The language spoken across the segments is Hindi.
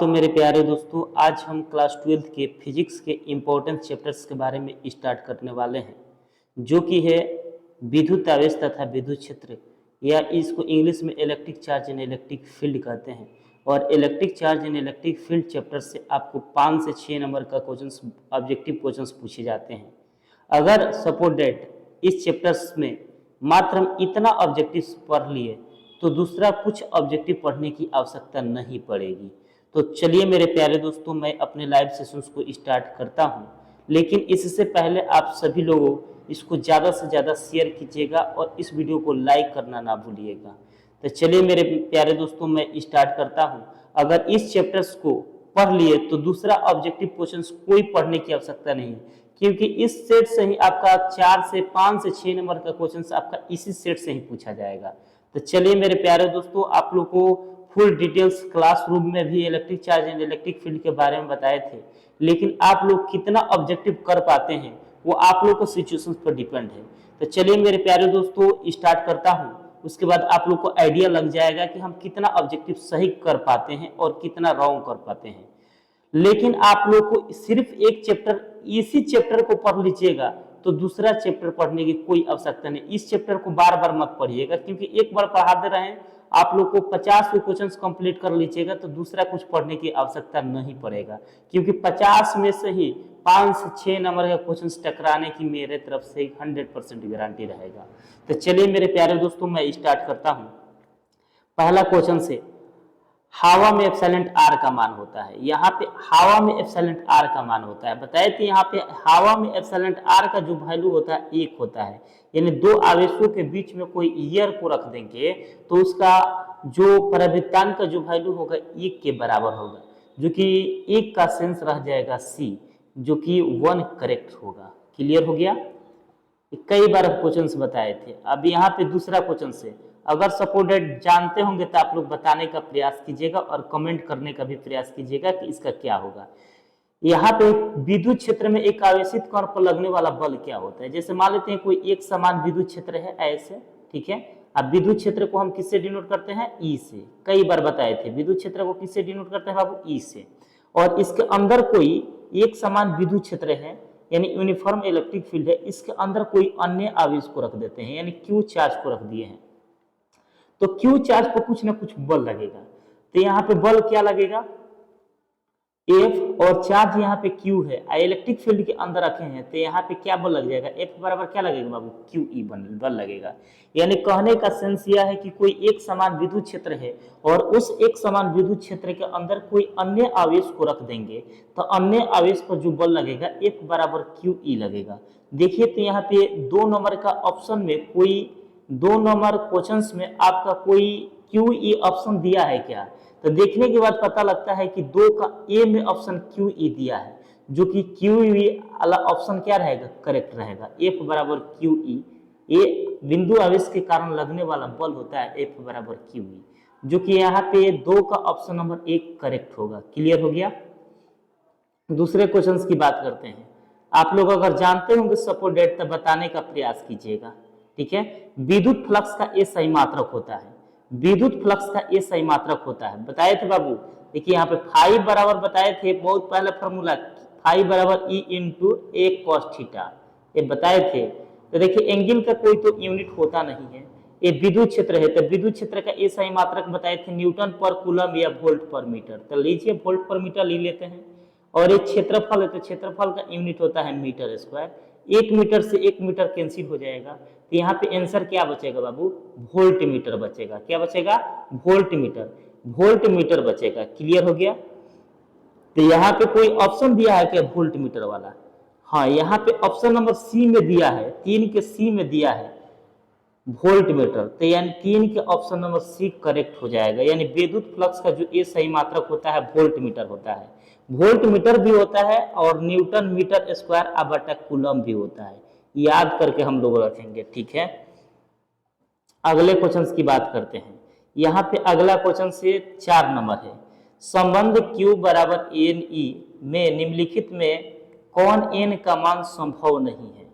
तो मेरे प्यारे दोस्तों, आज हम क्लास 12 के फिजिक्स के इम्पोर्टेंट चैप्टर्स के बारे में स्टार्ट करने वाले हैं, जो कि है विद्युत आवेश तथा विद्युत क्षेत्र, या इसको इंग्लिश में electric charge and electric field कहते हैं। और electric charge and electric field chapter से आपको 5 से 6 नंबर का क्वेश्चंस, ऑब्जेक्टिव क्वेश्चंस पूछे जाते हैं। अगर सपोज दैट इस चैप्टर्स में मात्र हम इतना ऑब्जेक्टिव पढ़ लिए तो दूसरा कुछ ऑब्जेक्टिव पढ़ने की आवश्यकता नहीं पड़ेगी। तो चलिए मेरे प्यारे दोस्तों, मैं अपने लाइव सेशंस को स्टार्ट करता हूं, लेकिन इससे पहले आप सभी लोगों इसको ज़्यादा से ज़्यादा शेयर कीजिएगा और इस वीडियो को लाइक करना ना भूलिएगा। तो चलिए मेरे प्यारे दोस्तों, मैं स्टार्ट करता हूं। अगर इस चैप्टर्स को पढ़ लिए तो दूसरा ऑब्जेक्टिव क्वेश्चंस कोई पढ़ने की आवश्यकता नहीं, क्योंकि इस सेट से ही आपका 4 से 5 से 6 नंबर का क्वेश्चंस आपका इसी सेट से ही पूछा जाएगा। तो चलिए मेरे प्यारे दोस्तों, आप लोग को फुल डिटेल्स क्लासरूम में भी electric charge and electric field के बारे में बताए थे, लेकिन आप लोग कितना ऑब्जेक्टिव कर पाते हैं वो आप लोग को सिचुएशंस पर डिपेंड है। तो चलिए मेरे प्यारे दोस्तों, स्टार्ट करता हूं। उसके बाद आप लोग को आइडिया लग जाएगा कि हम कितना ऑब्जेक्टिव सही कर पाते हैं और कितना रॉन्ग कर पाते हैं। लेकिन आप लोग को सिर्फ एक चैप्टर, इसी चैप्टर को पढ़ लीजिएगा तो दूसरा चैप्टर पढ़ने की कोई आवश्यकता नहीं। इस चैप्टर को बार बार मत पढ़िएगा, क्योंकि एक बार पढ़ा दे रहे हैं आप लोग को 50 के क्वेश्चंस कंप्लीट कर लीजिएगा तो दूसरा कुछ पढ़ने की आवश्यकता नहीं पड़ेगा, क्योंकि 50 में से ही 5 से 6 नंबर का क्वेश्चंस टकराने की मेरे तरफ से 100% गारंटी रहेगा। तो चलिए मेरे प्यारे दोस्तों, मैं स्टार्ट करता हूं। पहला क्वेश्चन से, हवा में एप्सिलॉन आर का मान होता है। यहाँ पे हवा में एप्सिलॉन आर का मान होता है, बताए थे यहाँ पे हवा में एप्सिलॉन आर का जो वैल्यू होता है 1 होता है। यानी दो आवेशों के बीच में कोई ईयर को रख देंगे तो उसका जो परावर्तन का जो वैल्यू होगा 1 के बराबर होगा, जो कि 1 का सेंस रह जाएगा सी, जो कि 1 करेक्ट होगा। क्लियर हो गया? कई बार क्वेश्चंस बताए थे। अब यहाँ पे दूसरा क्वेश्चन से, अगर सपोर्टेड जानते होंगे तो आप लोग बताने का प्रयास कीजिएगा और कमेंट करने का भी प्रयास कीजिएगा कि इसका क्या होगा। यहाँ पे विद्युत क्षेत्र में एक आवेशित कण पर लगने वाला बल क्या होता है। जैसे मान लेते हैं कोई एक समान विद्युत क्षेत्र है ऐसे, ठीक है। अब विद्युत क्षेत्र को हम किससे डिनोट करते हैं? ई से। कई बार बताए थे विद्युत क्षेत्र को किससे डिनोट करते हैं बाबू? ई से। और इसके अंदर कोई एक समान विद्युत क्षेत्र है, यानी यूनिफॉर्म इलेक्ट्रिक फील्ड है, इसके अंदर कोई अन्य आवेश को रख देते हैं, यानी क्यू चार्ज को रख दिए हैं। तो क्यू चार्ज पर कुछ ना कुछ बल लगेगा। तो यहाँ पे बल क्या लगेगा? F, और चार्ज यहाँ पे Q है, इलेक्ट्रिक फील्ड के अंदर रखे हैं, तो यहाँ पे क्या बल लग जाएगा? F बराबर क्या लगेगा बाबू? QE बल लगेगा। यानी कहने का सेंस यह है कि कोई एक समान विद्युत क्षेत्र है और उस एक समान विद्युत क्षेत्र के अंदर कोई अन्य आवेश को रख देंगे तो अन्य आवेश पर जो बल लगेगा F बराबर QE लगेगा। देखिए तो यहाँ पे 2 नंबर का ऑप्शन में कोई 2 नंबर क्वेश्चंस में आपका कोई QE ऑप्शन दिया है क्या? तो देखने के बाद पता लगता है कि 2 का ए में ऑप्शन QE दिया है, जो कि QE वाला ऑप्शन क्या रहेगा? करेक्ट रहेगा। F बराबर QE, ये बिंदु आवेश के कारण लगने वाला बल होता है F बराबर QE, जो कि यहाँ पे 2 का ऑप्शन नंबर 1 करेक्ट होगा। क्लियर हो गया? दूसरे क्वेश्चन की बात करते हैं। आप लोग अगर जानते होंगे सपोज दैट तो बताने का प्रयास कीजिएगा, ठीक है। विद्युत फ्लक्स का ए सही मात्रक होता है, विद्युत फ्लक्स का ए सही मात्रक होता है, बताए थे बाबू। देखिए यहाँ पे फाई बराबर बताए थे, बहुत पहला फॉर्मूला, फाई बराबर ई इंटू ए कॉस थीटा, ये बताए थे। तो देखिए एंगल का कोई तो यूनिट होता नहीं है, ये विद्युत क्षेत्र है, तो विद्युत क्षेत्र का ए सही मात्रक बताए थे न्यूटन पर कूलम या वोल्ट पर मीटर। तो लीजिए वोल्ट पर मीटर ले लेते हैं, और एक क्षेत्रफल है तो क्षेत्रफल का यूनिट होता है मीटर स्क्वायर। 1 मीटर से 1 मीटर कैंसिल हो जाएगा, तो यहाँ पे आंसर क्या बचेगा बाबू? वोल्ट मीटर बचेगा। क्या बचेगा? वोल्ट मीटर, वोल्ट मीटर बचेगा। क्लियर हो गया? तो यहाँ पे कोई ऑप्शन दिया है क्या वोल्ट मीटर वाला? हाँ, यहाँ पे ऑप्शन नंबर सी में दिया है, 3 के सी में दिया है वोल्ट मीटर, तो यानी 3 के ऑप्शन नंबर सी करेक्ट हो जाएगा। यानी विद्युत फ्लक्स का जो ए सही मात्रक होता है वोल्ट मीटर होता है, वोल्ट मीटर भी होता है और न्यूटन मीटर स्क्वायर बटा कूलम भी होता है। याद करके हम लोग रखेंगे, ठीक है। अगले क्वेश्चन की बात करते हैं। यहाँ पे अगला क्वेश्चन से 4 नंबर है। संबंध Q बराबर NE में निम्नलिखित में कौन n का मान संभव नहीं है?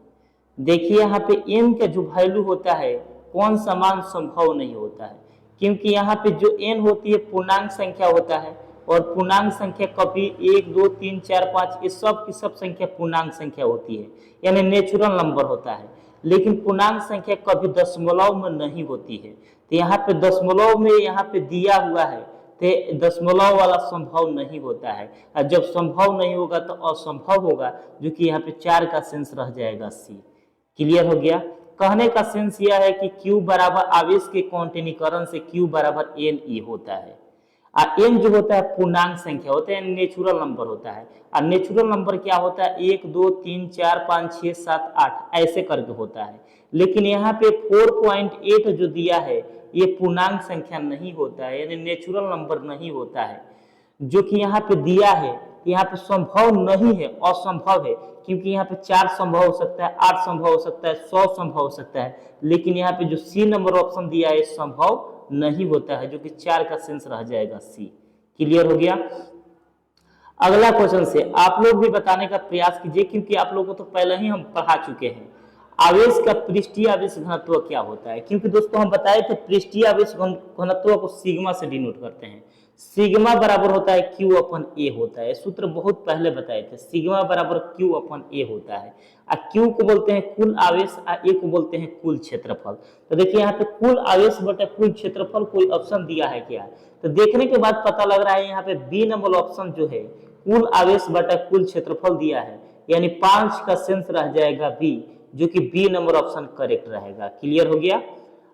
देखिए यहाँ पे n का जो वैल्यू होता है कौन सा मान संभव नहीं होता है, क्योंकि यहाँ पे जो n होती है पूर्णांक संख्या होता है और पूर्णांक संख्या कभी 1 2 3 4 5 ये सब की सब संख्या पूर्णांक संख्या होती है, यानी नेचुरल नंबर होता है। लेकिन पूर्णांक संख्या कभी दशमलव में नहीं होती है। तो यहाँ पे दशमलव में यहाँ पे दिया हुआ है, तो दशमलव वाला संभव नहीं होता है, और जब संभव नहीं होगा तो असंभव होगा, जो कि यहाँ पे 4 का सेंस रह जाएगा सी। क्लियर हो गया। कहने का सेंस यह है कि Q बराबर आवेश के कौंटनीकरण से Q बराबर NE होता है। एन जो होता है पूर्णांक संख्या होता है, नेचुरल नंबर होता है। और नेचुरल नंबर क्या होता है, 1 2 3 4 5 6 7 8 ऐसे करके होता है। लेकिन यहाँ पे 4.8 जो दिया है ये पूर्णांक संख्या नहीं होता है, यानी नेचुरल नंबर नहीं होता है। जो कि यहाँ पे दिया है, यहाँ पे संभव नहीं है, असंभव है, क्योंकि यहाँ पे 4 संभव हो सकता है, 8 संभव हो सकता है, 100 संभव हो सकता है। लेकिन यहाँ पे जो सी नंबर ऑप्शन दिया है संभव नहीं होता है, जो कि 4 का सेंस रह जाएगा सी। क्लियर हो गया। अगला क्वेश्चन से आप लोग भी बताने का प्रयास कीजिए, क्योंकि आप लोगों को तो पहले ही हम पढ़ा चुके हैं। आवेश का पृष्ठीय आवेश घनत्व क्या होता है, क्योंकि दोस्तों हम बताए थे पृष्ठीय आवेश घनत्व को सिग्मा से डिनोट करते हैं। सिग्मा बराबर होता है Q अपन A होता है, सूत्र बहुत पहले बताए थे। सिग्मा बराबर Q अपन A होता है, और Q को बोलते हैं कुल आवेश और A को बोलते हैं कुल क्षेत्रफल। तो देखिए यहाँ पे कुल आवेश बटा कुल क्षेत्रफल कोई ऑप्शन दिया है क्या, तो देखने के बाद पता लग रहा है यहाँ पे बी नंबर ऑप्शन जो है कुल आवेश बटा कुल क्षेत्रफल दिया है, यानी 5 का सेंस रह जाएगा बी, जो कि बी नंबर ऑप्शन करेक्ट रहेगा। क्लियर हो गया।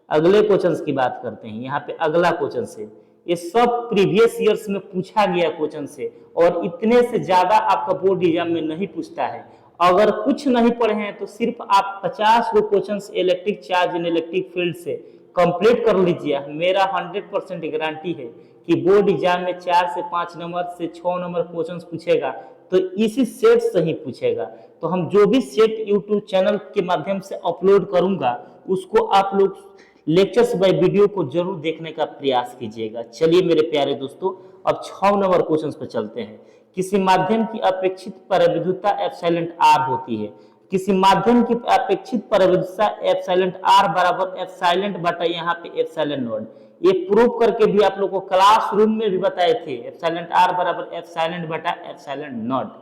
अगले क्वेश्चन की बात करते हैं। यहाँ पे अगला क्वेश्चन से, ये सब प्रीवियस ईयर्स में पूछा गया क्वेश्चन से, और इतने से ज्यादा आपका बोर्ड एग्जाम में नहीं पूछता है। अगर कुछ नहीं पढ़े हैं तो सिर्फ आप 50 गो question electric charge in electric field से कंप्लीट कर लीजिए। मेरा 100% गारंटी है कि बोर्ड एग्जाम में 4 से 5 नंबर से 6 नंबर क्वेश्चन पूछेगा, तो इसी सेट से ही पूछेगा। तो हम जो भी सेट यूट्यूब चैनल के माध्यम से अपलोड करूंगा उसको आप लोग लेक्चर्स बाय वीडियो को जरूर देखने का प्रयास कीजिएगा। चलिए मेरे प्यारे दोस्तों, अब 6 नंबर क्वेश्चन पर चलते हैं। किसी माध्यम की अपेक्षित परिविद्युतता एप्सिलॉन आर होती है। किसी माध्यम की अपेक्षित परिविद्युतता एप्सिलॉन आर बराबर एप्सिलॉन बटा यहाँ पे एप्सिलॉन नॉट। ये प्रूव करके भी आप लोग को क्लासरूम में भी बताए थे, एप्सिलॉन आर बराबर एप्सिलॉन बटा एप्सिलॉन नॉट।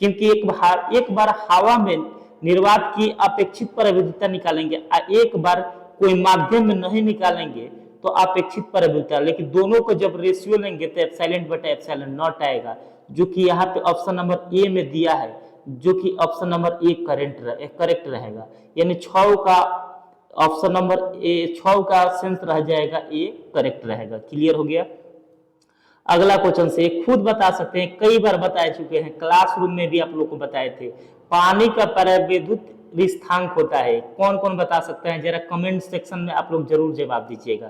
क्योंकि एक बार हवा में निर्वात की अपेक्षित परिविद्युतता निकालेंगे, एक बार कोई माध्यम में नहीं निकालेंगे तो अपेक्षित परिविद्युतता, लेकिन दोनों को जब रेशियो लेंगे तो एप्सिलॉन बटा एप्सिलॉन नॉट आएगा, जो कि यहाँ पे ऑप्शन नंबर ए में दिया है, जो कि ऑप्शन नंबर ए करेक्ट रहेगा। यानी 6 का ऑप्शन नंबर ए 6 का सेंस रह जाएगा ए करेक्ट रहेगा। क्लियर हो गया। अगला क्वेश्चन से खुद बता सकते हैं, कई बार बताए चुके हैं, क्लासरूम में भी आप लोग को बताए थे। पानी का परिविद्युत स्थानांक होता है, कौन कौन बता सकते हैं, जरा कमेंट सेक्शन में आप लोग जरूर जवाब दीजिएगा।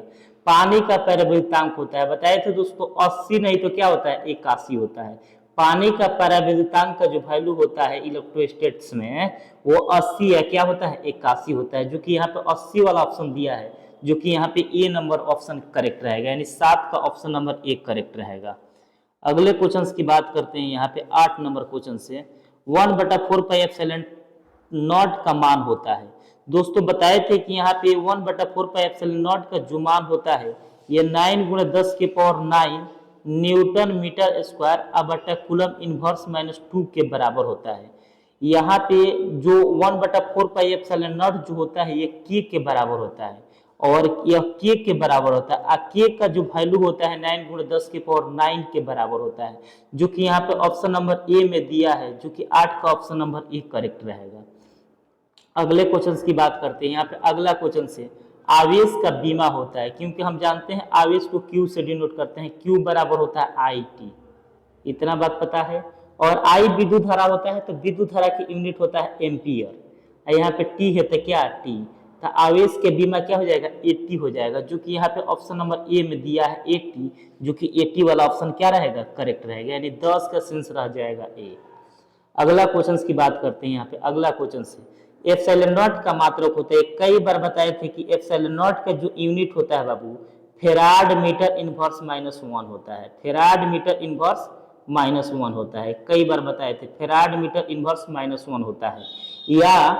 पानी का परिविद्युतांक होता है, बताए थे दोस्तों 80 नहीं तो क्या होता है 81 होता है। पानी का परिविद्युतांक का जो वैल्यू होता है इलेक्ट्रोस्टैटिक्स में वो 80 है, क्या होता है 81 होता है, जो कि यहाँ पे 80 वाला ऑप्शन दिया है, जो कि यहाँ पे ए नंबर ऑप्शन करेक्ट रहेगा, यानी 7 का ऑप्शन नंबर ए करेक्ट रहेगा। अगले क्वेश्चन की बात करते हैं। यहाँ पे 8 नंबर क्वेश्चन से 1/4 पाई एप्सिलॉन नॉट का मान होता है। दोस्तों बताए थे कि यहाँ पे 1/4 पाई एप्सिलॉन नॉट का जो मान होता है ये 9 × 10 की पावर 9 न्यूटन मीटर स्क्वायर बटा कूलम इनवर्स -2 के बराबर होता है। यहाँ पे जो 1/4 पाई एप्सिलॉन नॉट जो होता है ये के बराबर होता है, और यह के बराबर होता है। के का जो वैल्यू होता है 9 × 10 की पावर 9 के बराबर होता है, जो कि यहाँ पे ऑप्शन नंबर ए में दिया है, जो कि 8 का ऑप्शन नंबर ए करेक्ट रहेगा। अगले क्वेश्चन की बात करते हैं। यहाँ पे अगला क्वेश्चन से आवेश का बीमा होता है, क्योंकि हम जानते हैं आवेश को क्यू से डिनोट करते हैं, क्यू बराबर होता है आई टी, इतना बात पता है। और आई विद्युत धारा होता है, तो विद्युत धारा की यूनिट होता है एम्पियर। यहाँ पे टी है तो क्या टी, तो आवेश के बीमा क्या हो जाएगा 80 हो जाएगा, जो कि यहाँ पे ऑप्शन नंबर ए में दिया है 80, जो कि 80 वाला ऑप्शन क्या रहेगा करेक्ट रहेगा, यानी 10 का सेंस रह जाएगा ए। अगला क्वेश्चन की बात करते हैं। यहाँ पे अगला क्वेश्चन से एप्सिलॉन नॉट का मात्रक होता है। कई बार बताए थे कि एप्सिलॉन नॉट का जो यूनिट होता है बाबू फेराड मीटर इनवर्स -1 होता है, फेराड मीटर इनवर्स -1 होता है। कई बार बताए थे फेराड मीटर इनवर्स -1 होता है, या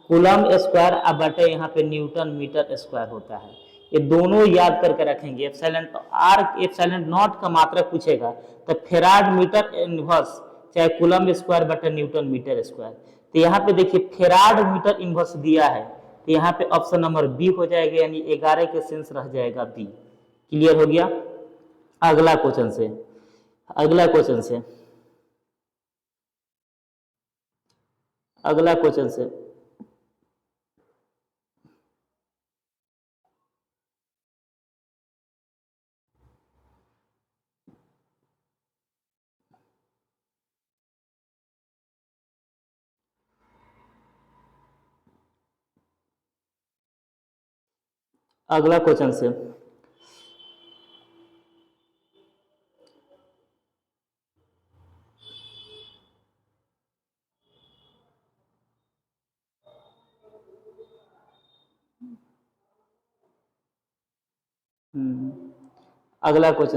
कूलम स्क्वायर बटे यहाँ पे न्यूटन मीटर स्क्वायर होता है। ये दोनों याद करके रखेंगे। एप्सिलॉन आर एप्सिलॉन नॉट का मात्रा पूछेगा तो फेराड मीटर इनवर्स चाहे कूलम स्क्वायर बटा न्यूटन मीटर स्क्वायर। तो यहाँ पे देखिए फेराड मीटर इनवर्स दिया है, तो यहाँ पे ऑप्शन नंबर बी हो जाएगा, यानी 11 के सेंस रह जाएगा बी। क्लियर हो गया। अगला क्वेश्चन से अगला क्वेश्चन से अगला क्वेश्चन से अगला क्वेश्चन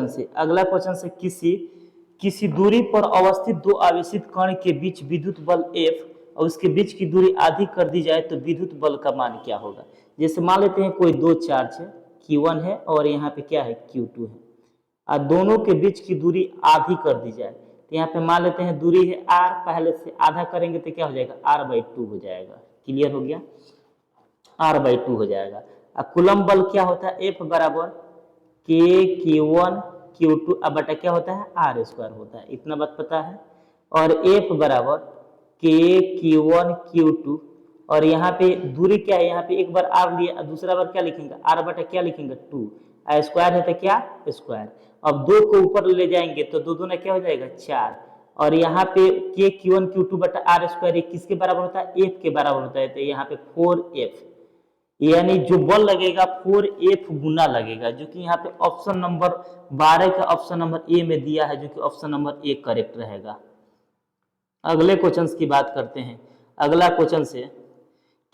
से अगला क्वेश्चन से किसी किसी दूरी पर अवस्थित दो आवेशित कण के बीच विद्युत बल F और उसके बीच की दूरी आधी कर दी जाए तो विद्युत बल का मान क्या होगा। जैसे मान लेते हैं कोई दो चार्ज है, Q1 है और यहाँ पे क्या है Q2 है, और दोनों के बीच की दूरी आधी कर दी जाए, तो यहाँ पे मान लेते हैं दूरी है R, पहले से आधा करेंगे तो क्या हो जाएगा R/2 हो जाएगा। क्लियर हो गया, R/2 हो जाएगा। अब कूलम बल क्या होता है F बराबर के Q1 Q2 अब बटा क्या होता है आर स्क्वायर होता है, इतना बात पता है। और F बराबर के Q1 Q2 और यहाँ पे दूरी क्या है, यहाँ पे एक बार आर लिया, दूसरा बार क्या लिखेंगे आर बटा क्या लिखेंगे 2, स्क्वायर है तो क्या स्क्वायर। अब दो को ऊपर ले जाएंगे तो दो दूना क्या हो जाएगा 4, और यहाँ पे के Q1 Q2 बटा आर स्क्वायर ये किसके बराबर होता है F के बराबर होता है, तो यहाँ पे 4F, यानी जो बल लगेगा 4F गुना लगेगा, जो कि यहाँ पे ऑप्शन नंबर 12 का ऑप्शन नंबर ए में दिया है, जो कि ऑप्शन नंबर ए करेक्ट रहेगा। अगले क्वेश्चंस की बात करते हैं। अगला क्वेश्चन से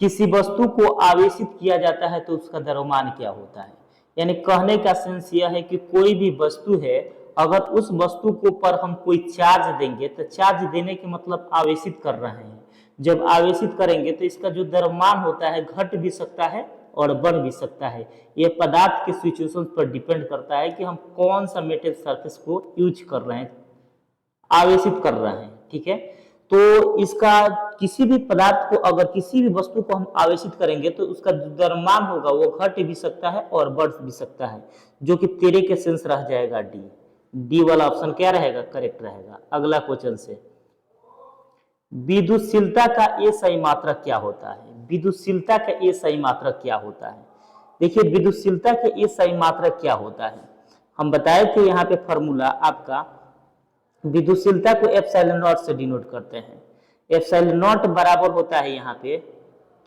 किसी वस्तु को आवेशित किया जाता है तो उसका द्रव्यमान क्या होता है। यानी कहने का सेंस यह है कि कोई भी वस्तु है, अगर उस वस्तु को पर हम कोई चार्ज देंगे तो चार्ज देने के मतलब आवेशित कर रहे हैं, जब आवेशित करेंगे तो इसका जो द्रव्यमान होता है घट भी सकता है और बढ़ भी सकता है। यह पदार्थ के सिचुएशन पर डिपेंड करता है कि हम कौन सा मेटल सरफेस को यूज कर रहे हैं, आवेशित कर रहे हैं। ठीक है, तो इसका किसी भी पदार्थ को अगर किसी भी वस्तु को हम आवेशित करेंगे तो उसका जो द्रव्यमान होगा वो घट भी सकता है और बढ़ भी सकता है, जो कि तेरे के सेंस रह जाएगा डी। डी वाला ऑप्शन क्या रहेगा करेक्ट रहेगा। अगला क्वेश्चन से विद्युतशीलता का ए सही मात्रक क्या होता है। विद्युतशीलता का ए सही मात्रक क्या होता है। देखिए विद्युतशीलता के ए सही मात्रक क्या होता है, हम बताए थे यहाँ पे फॉर्मूला आपका विद्युतशीलता को एप्सिलॉन नॉट से डिनोट करते हैं। एप्सिलॉन नॉट बराबर होता है यहाँ पे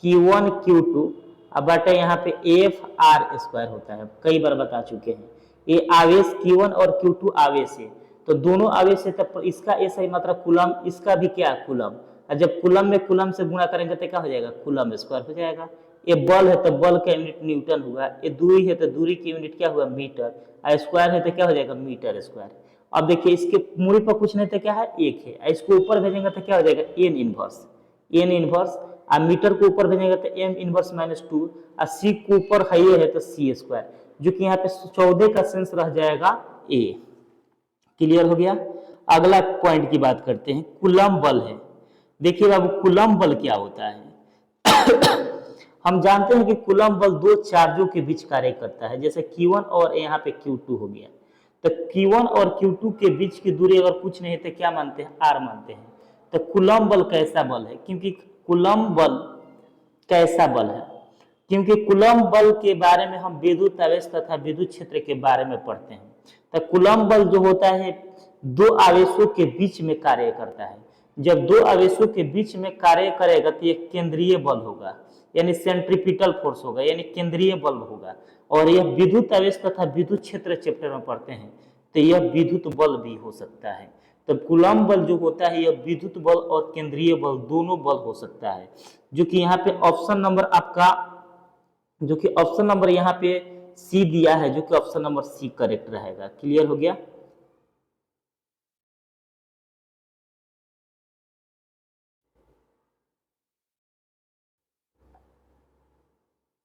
Q1 Q2 अब बटे यहाँ पे F/r स्क्वायर होता है, कई बार बता चुके हैं। ये आवेश Q1 और Q2 आवेश है, तो दोनों आवेश है तब इसका ए सही मतलब कूलम, इसका भी क्या कूलम, और जब कूलम में कूलम से गुणा करेंगे तो क्या हो जाएगा कूलम स्क्वायर हो जाएगा। ये बल है तो बल का यूनिट न्यूटन हुआ, ये दूरी है तो दूरी की यूनिट क्या हुआ मीटर, और स्क्वायर है तो क्या हो जाएगा मीटर स्क्वायर। अब देखिए इसके मूल पर कुछ नहीं तो क्या है एक है, इसको ऊपर भेजेंगे तो क्या हो जाएगा एन इनवर्स, और मीटर को ऊपर भेजेंगे तो एम इनवर्स -2, और सी को ऊपर है तो सी स्क्वायर, जो कि यहाँ पे 14 का सेंस रह जाएगा ए। क्लियर हो गया। अगला पॉइंट की बात करते हैं, कूलम बल है। देखिए बाबू कूलम बल क्या होता है। हम जानते हैं कि कूलम बल दो चार्जों के बीच कार्य करता है, जैसे Q1 और यहाँ पे Q2 हो गया, तो Q1 और Q2 के बीच की दूरी अगर कुछ नहीं तो क्या मानते हैं R मानते हैं। तो कूलम बल कैसा बल है, क्योंकि कूलम बल कैसा बल है, क्योंकि कूलम बल के बारे में हम विद्युत आवेश तथा विद्युत क्षेत्र के बारे में पढ़ते हैं। तो कूलम बल जो होता है दो आवेशों के बीच में कार्य करता है, जब दो आवेशों के बीच में कार्य करेगा तो यह केंद्रीय बल होगा, यानी सेंट्रीपिटल फोर्स होगा, यानी केंद्रीय बल होगा। और यह विद्युत आवेश तथा विद्युत क्षेत्र चैप्टर में पढ़ते हैं, तो यह विद्युत बल भी हो सकता है। तो कूलम बल जो होता है यह विद्युत बल और केंद्रीय बल दोनों बल हो सकता है, जो कि यहाँ पे ऑप्शन नंबर आपका, जो कि ऑप्शन नंबर यहाँ पे सी दिया है, जो कि ऑप्शन नंबर सी करेक्ट रहेगा। क्लियर हो गया।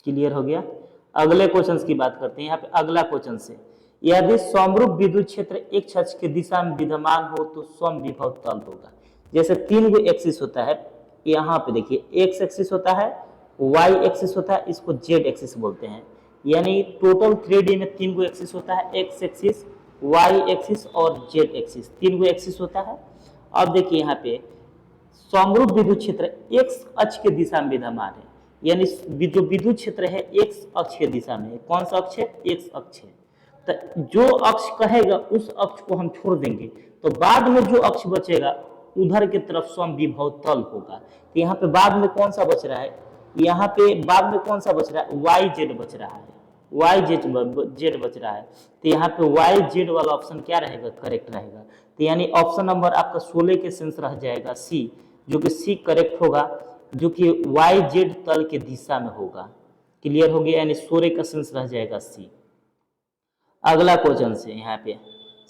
क्लियर हो गया। अगले क्वेश्चन की बात करते हैं। यहाँ पे अगला क्वेश्चन से, यदि समरूप विद्युत क्षेत्र एक अक्ष के दिशा में विद्यमान हो तो समविभव तल होगा। जैसे 3 गो एक्सिस होता है, यहाँ पे देखिए एक्स एक्सिस होता है, वाई एक्सिस होता है, इसको जेड एक्सिस बोलते हैं। यानी टोटल 3D में 3 गो एक्सिस होता है, एक्स एक्सिस, वाई एक्सिस और जेड एक्सिस, 3 गो एक्सिस होता है। अब देखिए यहाँ पे समरूप विद्युत क्षेत्र एक्स अक्ष के दिशा में विद्यमान है, यानी जो विद्युत क्षेत्र है एक्स अक्ष के दिशा में है। कौन सा अक्ष है? एक्स अक्ष है। तो जो अक्ष कहेगा उस अक्ष को हम छोड़ देंगे, तो बाद में जो अक्ष बचेगा उधर की तरफ समविभव तल होगा। तो यहाँ पे बाद में कौन सा बच रहा है? यहाँ पे बाद में कौन सा बच रहा है? वाई जेड बच रहा है, वाई जेड बच रहा है। तो यहाँ पे वाई जेड वाला ऑप्शन क्या रहेगा? करेक्ट रहेगा। तो यानी ऑप्शन नंबर आपका 16 के सेंस रह जाएगा सी, जो कि सी करेक्ट होगा, जो कि वाई जेड तल के दिशा में होगा। क्लियर हो गया? यानी 16 का सेंस रह जाएगा सी। अगला क्वेश्चन से, यहाँ पे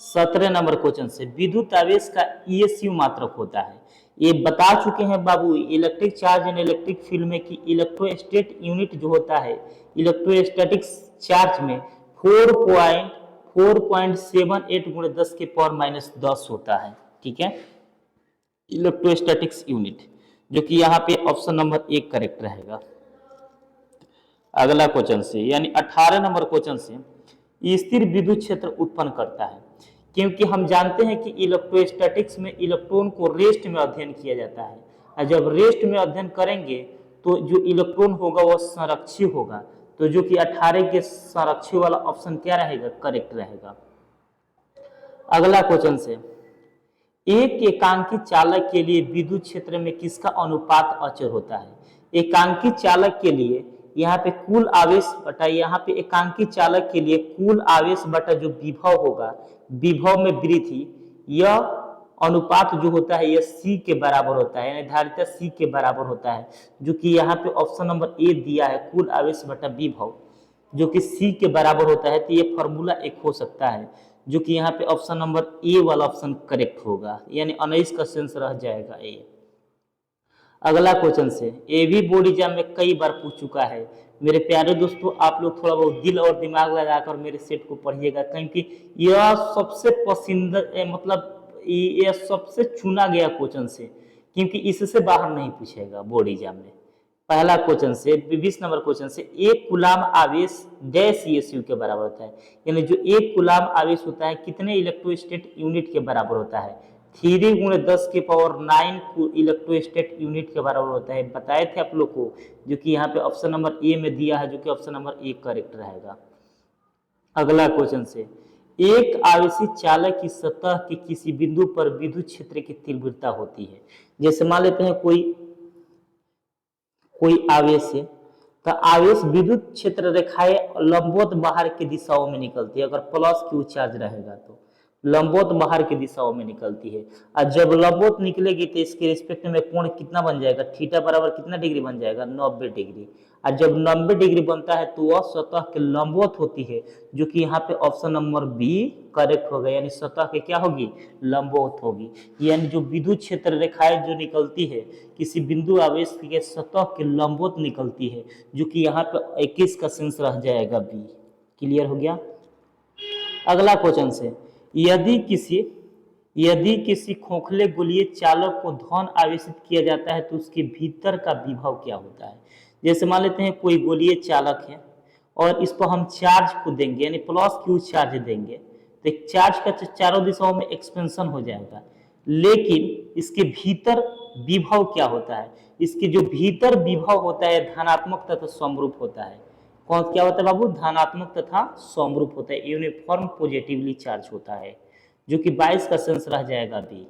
17 नंबर क्वेश्चन से, विद्युत आवेश का ईएसयू मात्रक होता है। ये बता चुके हैं बाबू electric charge and electric field में कि इलेक्ट्रोस्टैटिक यूनिट जो होता है इलेक्ट्रोस्टैटिक चार्ज में 4.78 गुणे 10 के पावर माइनस 10 होता है। ठीक है, इलेक्ट्रोस्टैटिक्स यूनिट, जो कि यहाँ पे ऑप्शन नंबर 1 करेक्ट रहेगा। अगला क्वेश्चन से, यानी 18 नंबर क्वेश्चन से, स्थिर विद्युत क्षेत्र उत्पन्न करता है। क्योंकि हम जानते हैं कि इलेक्ट्रोस्टैटिक्स में इलेक्ट्रॉन को रेस्ट में अध्ययन किया जाता है, और जब रेस्ट में अध्ययन करेंगे तो जो इलेक्ट्रॉन होगा वह संरक्षित होगा। तो जो कि 18 के संरक्षित वाला ऑप्शन क्या रहेगा? करेक्ट रहेगा। अगला क्वेश्चन से, एक एकांकी चालक के लिए विद्युत क्षेत्र में किसका अनुपात अचर होता है? एकांकी चालक के लिए यहाँ पे कुल आवेश बटा, यहाँ पे एकांकी चालक के लिए कुल आवेश बटा जो विभव होगा, विभव में वृद्धि, यह अनुपात जो होता है यह सी के बराबर होता है, यानी धारिता सी के बराबर होता है, जो कि यहाँ पे ऑप्शन नंबर ए दिया है, कुल आवेश बटा विभव, जो कि सी के बराबर होता है। तो ये फॉर्मूला एक हो सकता है, जो कि यहाँ पे ऑप्शन नंबर ए वाला ऑप्शन करेक्ट होगा, यानी 19 का सेंस रह जाएगा ए। अगला क्वेश्चन से, ये भी बोर्ड एग्जाम में कई बार पूछ चुका है। मेरे प्यारे दोस्तों, आप लोग थोड़ा बहुत दिल और दिमाग लगाकर मेरे सेट को पढ़िएगा, क्योंकि यह सबसे पसंदीदा मतलब यह सबसे चुना गया क्वेश्चन से, क्योंकि इससे बाहर नहीं पूछेगा बोर्ड एग्जाम में। पहला क्वेश्चन से 20 नंबर क्वेश्चन से, एक कूलाम आवेश डैश ईएसयू के बराबर होता है। यानी जो एक कूलाम आवेश होता है कितने इलेक्ट्रोस्टैट यूनिट के बराबर होता है? 3 गुणे 10 के पावर 9 इलेक्ट्रोस्टैट यूनिट के बराबर होता है। बताए थे आप लोग को, जो कि यहाँ पे ऑप्शन नंबर ए में दिया है, जो कि ऑप्शन नंबर ए करेक्ट रहेगा। अगला क्वेश्चन से, एक आवेशी चालक की सतह के किसी बिंदु पर विद्युत क्षेत्र की तीव्रता होती है। जैसे मान लेते हैं कोई आवेश है, तो आवेश विद्युत क्षेत्र रेखाएं लंबवत बाहर की दिशाओं में निकलती है। अगर प्लस क्यू चार्ज रहेगा तो लंबवत बाहर की दिशाओं में निकलती है, और जब लंबवत निकलेगी तो इसके रिस्पेक्ट में कोण कितना बन जाएगा? थीटा बराबर कितना डिग्री बन जाएगा? 90 डिग्री। और जब 90 डिग्री बनता है तो वह सतह के लंबवत होती है, जो कि यहाँ पे ऑप्शन नंबर बी करेक्ट होगा, यानी सतह के क्या होगी? लंबवत होगी। यानी जो विद्युत क्षेत्र रेखाएं जो निकलती है किसी बिंदु आवेश के सतह के लंबवत निकलती है, जो कि यहाँ पे 21 का सेंस रह जाएगा बी। क्लियर हो गया? अगला क्वेश्चन से, यदि किसी खोखले गोलीय चालक को धन आवेशित किया जाता है तो उसके भीतर का विभव क्या होता है? जैसे मान लेते हैं कोई गोलीय चालक है और इस पर हम चार्ज को देंगे, यानी प्लस क्यू चार्ज देंगे, तो एक चार्ज का चारों दिशाओं में एक्सपेंशन हो जाएगा, लेकिन इसके भीतर विभव क्या होता है? इसके जो भीतर विभव होता है धनात्मक तथा समरूप होता है। कौन क्या होता है बाबू? धनात्मक तथा समरूप होता है, यूनिफॉर्म पॉजिटिवली चार्ज होता है, जो कि 22 का सेंस रह जाएगा बी।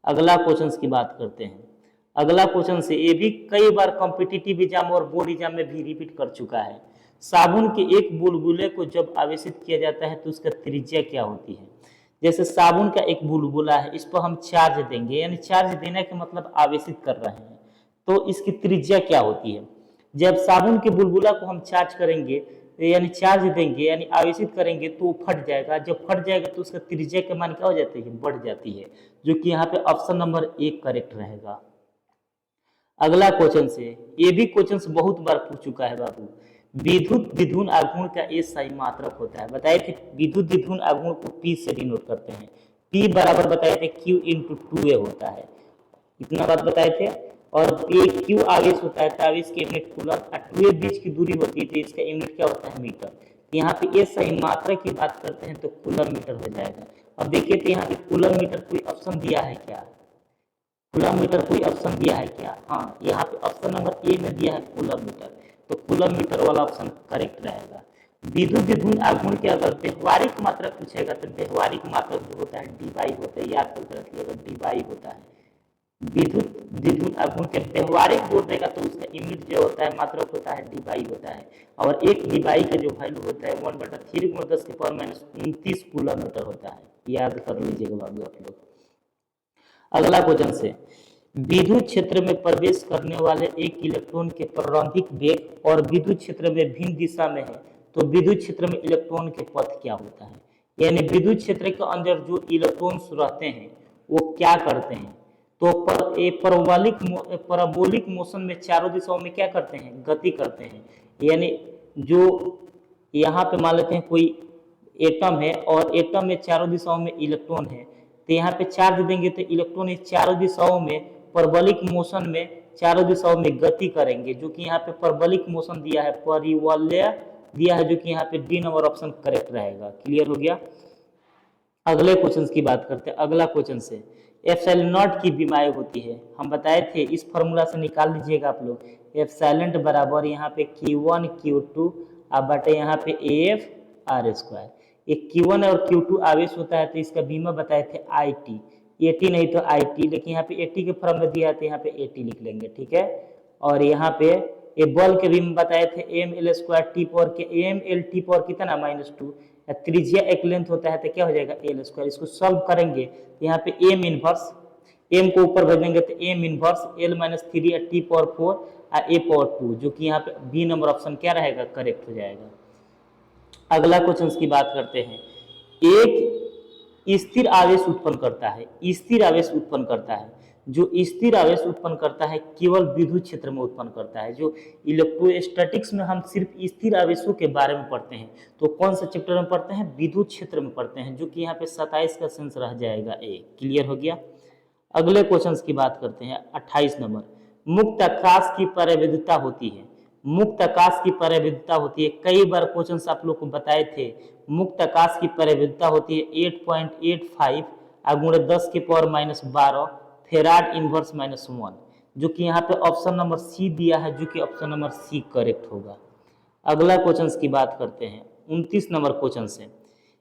अगला क्वेश्चन की बात करते हैं। अगला क्वेश्चन से, ये भी कई बार कॉम्पिटिटिव एग्जाम और बोर्ड एग्जाम में भी रिपीट कर चुका है। साबुन के एक बुलबुले को जब आवेशित किया जाता है तो उसका त्रिज्या क्या होती है? जैसे साबुन का एक बुलबुला है, इस पर हम चार्ज देंगे, यानी चार्ज देने का मतलब आवेशित कर रहे हैं, तो इसकी त्रिज्या क्या होती है? जब साबुन के बुलबुला को हम चार्ज करेंगे, यानी चार्ज देंगे, यानी आवेशित करेंगे, तो वो फट जाएगा। जब फट जाएगा तो उसका त्रिज्या का मान क्या हो जाती है? बढ़ जाती है, जो कि यहाँ पे ऑप्शन नंबर 1 करेक्ट रहेगा। अगला क्वेश्चन से, ये भी क्वेश्चन बहुत बार पूछ चुका है बाबू, विद्युत द्विध्रुव आघूर्ण का एस आई मात्रक होता है। बताए थे विद्युत द्विध्रुव आघूर्ण को पी से डिनोट करते हैं। पी बराबर बताए थे क्यू इंटू टू ए होता है, इतना बात बताए थे। और ये क्यू आवेश होता है तो आवेश की यूनिट कूलम, और टू ए बीच की दूरी होती है तो इसका यूनिट क्या होता है मीटर। यहाँ पे एस आई मात्रा की बात करते हैं तो कूलम मीटर हो जाएगा। अब देखिए तो यहाँ पे कूलम मीटर कोई ऑप्शन दिया है क्या, कूलम मीटर कोई ऑप्शन दिया है क्या? हाँ, यहाँ पे ऑप्शन नंबर ए में दिया है कूलम मीटर, तो कूलम मीटर वाला ऑप्शन करेक्ट रहेगा। विद्युत द्विध्रुव आघूर्ण के अगर व्यवहारिक मात्रक पूछेगा तो व्यवहारिक मात्रक जो होता है डी बाई होता है, याद करके रखिएगा डी बाई होता है। विद्युत द्विध्रुव आघूर्ण के व्यवहारिक बोल देगा तो उसका यूनिट जो होता है मात्रक होता है डी बाई होता है, और एक डी बाई का जो वैल्यू होता है 1/3 × 10⁻⁻29 कूलम मीटर होता है, याद कर लीजिएगा बाबू आप लोग। अगला क्वेश्चन से, विद्युत क्षेत्र में प्रवेश करने वाले एक इलेक्ट्रॉन के प्रारंभिक वेग और विद्युत क्षेत्र में भिन्न दिशा में है तो विद्युत क्षेत्र में इलेक्ट्रॉन के पथ क्या होता है। यानी विद्युत क्षेत्र के अंदर जो इलेक्ट्रॉन्स रहते हैं वो क्या करते हैं, तो पैराबोलिक मोशन में चारों दिशाओं में क्या करते हैं, गति करते हैं। यानी जो यहाँ पे मान लेते हैं कोई एटम है और एटम में चारों दिशाओं में इलेक्ट्रॉन है, तो यहाँ पे चार्ज देंगे तो इलेक्ट्रॉन इस चारों दिशाओं में परबलिक मोशन में चारों दिशाओं में गति करेंगे, जो कि यहाँ पे परबलिक मोशन दिया है, परिवलय दिया है, जो कि यहाँ पे डी नंबर ऑप्शन करेक्ट रहेगा। क्लियर हो गया। अगले क्वेश्चन की बात करते हैं। अगला क्वेश्चन से, एप्सिलॉन नॉट की विमाएँ होती है, हम बताए थे इस फॉर्मूला से निकाल लीजिएगा आप लोग। एप्सिलॉन बराबर यहाँ पे Q1 Q2 अब बटे यहाँ पे AF r²। एक Q1 और Q2 आवेश होता है तो इसका बीमा बताए थे IT, AT नहीं तो IT, लेकिन यहाँ पे AT के फॉर्म में दिया है तो यहाँ पे AT लिख लेंगे, ठीक है। और यहाँ पे ये बल के बीमा बताए थे ml² t पावर के ml t पावर कितना -2, त्रिज्या एक लेंथ होता है तो क्या हो जाएगा l²। इसको सॉल्व करेंगे तो यहाँ पे m इनवर्स, m को ऊपर भेजेंगे तो m inverse l - 3 t power 4 और a पावर 2, जो कि यहाँ पे बी नंबर ऑप्शन क्या रहेगा करेक्ट हो जाएगा। अगला क्वेश्चन की बात करते हैं। एक स्थिर आवेश उत्पन्न करता है, स्थिर आवेश उत्पन्न करता है, जो स्थिर आवेश उत्पन्न करता है केवल विद्युत क्षेत्र में उत्पन्न करता है। जो इलेक्ट्रोस्टैटिक्स में हम सिर्फ स्थिर आवेशों के बारे में पढ़ते हैं, तो कौन सा चैप्टर में पढ़ते हैं, विद्युत क्षेत्र में पढ़ते हैं, जो कि यहाँ पे 27 का सेंस रह जाएगा ए। क्लियर हो गया। अगले क्वेश्चन की बात करते हैं 28 नंबर। मुक्त आकाश की परिविद्युता होती है, मुक्त आकाश की परिविद्युता होती है, कई बार क्वेश्चन आप लोग को बताए थे। मुक्त आकाश की परिविद्युता होती है 8.85 × 10⁻12 फेराड इनवर्स -1, जो कि यहाँ पे ऑप्शन नंबर सी दिया है, जो कि ऑप्शन नंबर सी करेक्ट होगा। अगला क्वेश्चन की बात करते हैं 29 नंबर क्वेश्चन से।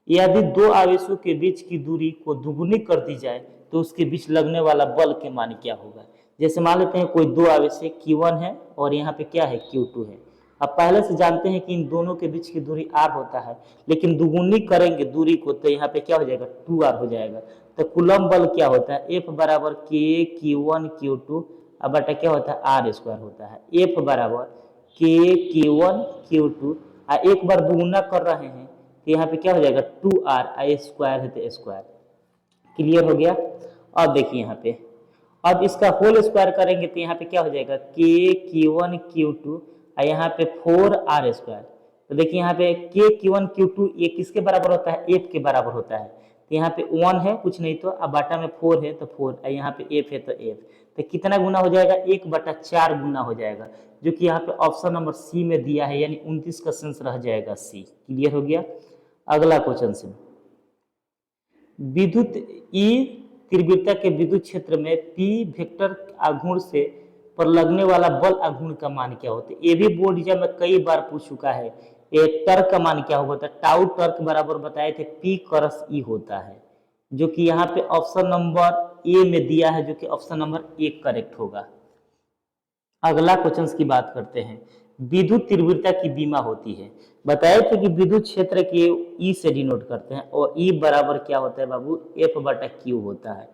यदि दो आवेशों के बीच की दूरी को दुगुनी कर दी जाए तो उसके बीच लगने वाला बल के मान क्या होगा। जैसे मान लेते हैं कोई दो आवेश है, Q1 है और यहाँ पे क्या है Q2 है। अब पहले से जानते हैं कि इन दोनों के बीच की दूरी r होता है, लेकिन दुगुनी करेंगे दूरी को तो यहाँ पे क्या हो जाएगा 2r हो जाएगा। तो कुलम बल क्या होता है, F बराबर K Q1 Q2 अब बटा क्या होता है r² होता है। F बराबर K Q1 Q2 एक बार दुगुना कर रहे हैं तो यहाँ पे क्या हो जाएगा 2r, a² है तो स्क्वायर। क्लियर हो गया। अब देखिए यहाँ पे, अब इसका होल स्क्वायर करेंगे तो यहाँ पे क्या हो जाएगा K Q1 Q2 और यहाँ पे 4r²। तो देखिए यहाँ पे K Q1 Q2 ये किसके बराबर होता है, F के बराबर होता है। तो यहाँ पे 1 है कुछ नहीं तो अब बाटा में 4 है तो 4 और यहाँ पे F है तो F, तो कितना गुना हो जाएगा 1/4 गुना हो जाएगा, जो कि यहाँ पे ऑप्शन नंबर सी में दिया है, यानी 29 का सेंस रह जाएगा सी। क्लियर हो गया। अगला क्वेश्चन से, विद्युत ई तीव्रता के विद्युत क्षेत्र में P वेक्टर आघूर्ण से पर लगने वाला बल आघूर्ण का मान क्या होता है। ये भी बोर्ड एग्जाम में कई बार पूछ चुका है। ये टर्क का मान क्या होता है, टाउ टर्क बराबर बताए थे P क्रॉस E होता है, जो कि यहाँ पे ऑप्शन नंबर ए में दिया है, जो कि ऑप्शन नंबर 1 करेक्ट होगा। अगला क्वेश्चन की बात करते हैं। विद्युत तीव्रता की बीमा होती है, बताए थे कि विद्युत क्षेत्र के ई से डिनोट करते हैं और ई बराबर क्या होता है बाबू F/Q होता है।